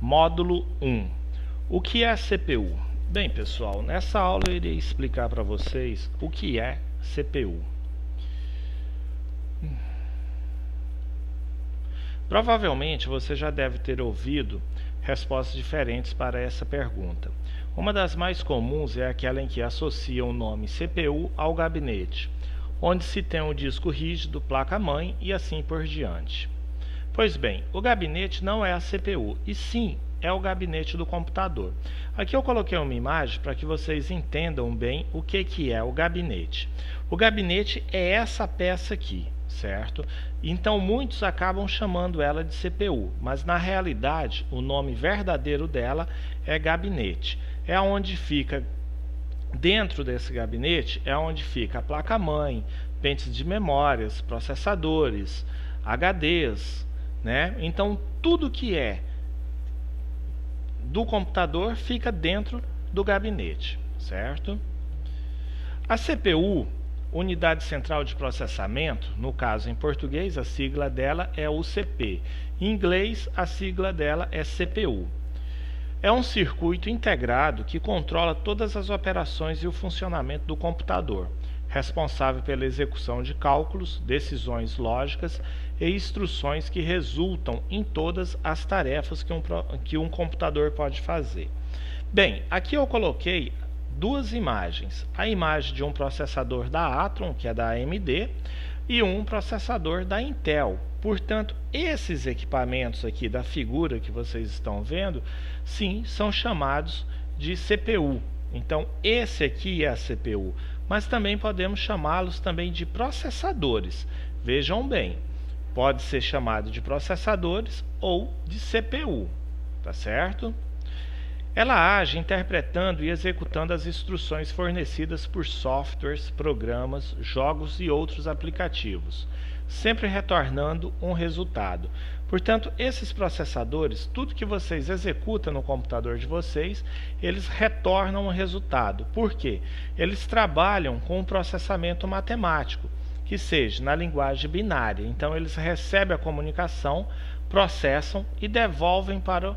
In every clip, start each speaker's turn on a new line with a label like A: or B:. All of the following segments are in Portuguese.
A: Módulo 1. O que é a CPU? Bem, pessoal, nessa aula eu irei explicar para vocês o que é CPU. Provavelmente você já deve ter ouvido respostas diferentes para essa pergunta. Uma das mais comuns é aquela em que associa o nome CPU ao gabinete, onde se tem o disco rígido, placa-mãe e assim por diante. Pois bem, o gabinete não é a CPU, e sim é o gabinete do computador. Aqui eu coloquei uma imagem para que vocês entendam bem o que é o gabinete. O gabinete é essa peça aqui, certo? Então muitos acabam chamando ela de CPU, mas na realidade o nome verdadeiro dela é gabinete. É onde fica, dentro desse gabinete, é onde fica a placa-mãe, pentes de memórias, processadores, HDs, né? Então tudo que é do computador fica dentro do gabinete, certo? A CPU, Unidade Central de Processamento, no caso em português a sigla dela é UCP, em inglês a sigla dela é CPU. É um circuito integrado que controla todas as operações e o funcionamento do computador, responsável pela execução de cálculos, decisões lógicas e instruções que resultam em todas as tarefas que um computador pode fazer. Bem, aqui eu coloquei duas imagens, a imagem de um processador da Athlon, que é da AMD, e um processador da Intel. Portanto, esses equipamentos aqui da figura que vocês estão vendo, sim, são chamados de CPU. Então, esse aqui é a CPU, mas também podemos chamá-los também de processadores. Vejam bem, pode ser chamado de processadores ou de CPU, tá certo? Ela age interpretando e executando as instruções fornecidas por softwares, programas, jogos e outros aplicativos, sempre retornando um resultado. Portanto, esses processadores, tudo que vocês executam no computador de vocês, eles retornam um resultado. Por quê? Eles trabalham com um processamento matemático, que seja na linguagem binária. Então, eles recebem a comunicação, processam e devolvem para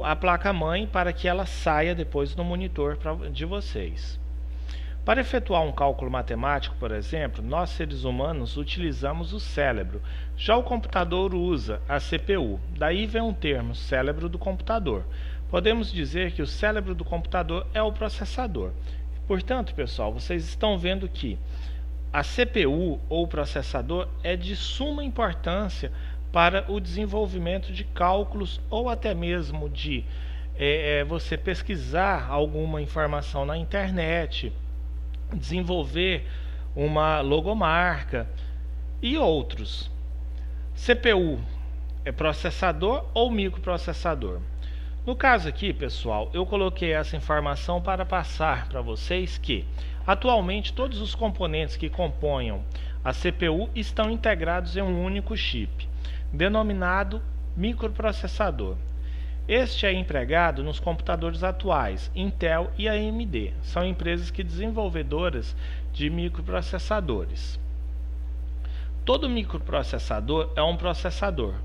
A: a placa-mãe para que ela saia depois no monitor de vocês. Para efetuar um cálculo matemático, por exemplo, nós seres humanos utilizamos o cérebro, já o computador usa a CPU, daí vem o termo cérebro do computador. Podemos dizer que o cérebro do computador é o processador. Portanto, pessoal, vocês estão vendo que a CPU ou processador é de suma importância para o desenvolvimento de cálculos ou até mesmo de você pesquisar alguma informação na internet, desenvolver uma logomarca e outros. CPU é processador ou microprocessador? No caso aqui, pessoal, eu coloquei essa informação para passar para vocês que atualmente todos os componentes que compõem a CPU estão integrados em um único chip, denominado microprocessador. Este é empregado nos computadores atuais, Intel e AMD. São empresas desenvolvedoras de microprocessadores. Todo microprocessador é um processador,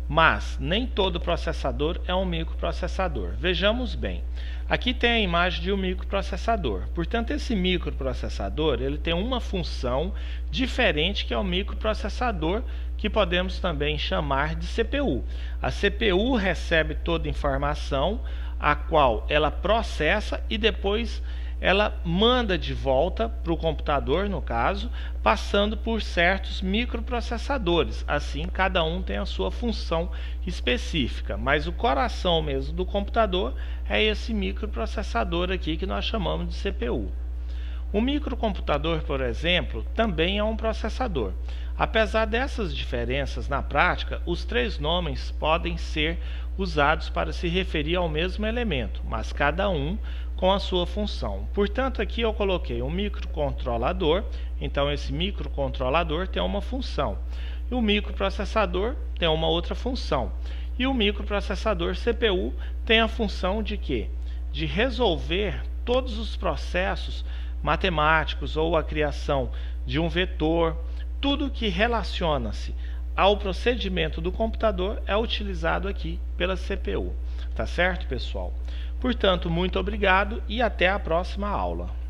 A: mas nem todo processador é um microprocessador. Vejamos bem. Aqui tem a imagem de um microprocessador. Portanto, esse microprocessador ele tem uma função diferente que é o microprocessador, que podemos também chamar de CPU. A CPU recebe toda a informação, a qual ela processa e depois ela manda de volta para o computador, no caso, passando por certos microprocessadores. Assim, cada um tem a sua função específica, mas o coração mesmo do computador é esse microprocessador aqui que nós chamamos de CPU. O microcomputador, por exemplo, também é um processador. Apesar dessas diferenças na prática, os três nomes podem ser usados para se referir ao mesmo elemento, mas cada um com a sua função. Portanto, aqui eu coloquei um microcontrolador, então esse microcontrolador tem uma função. E o microprocessador tem uma outra função. E o microprocessador CPU tem a função de quê? De resolver todos os processos matemáticos ou a criação de um vetor, tudo que relaciona-se ao procedimento do computador é utilizado aqui pela CPU. Tá certo, pessoal? Portanto, muito obrigado e até a próxima aula.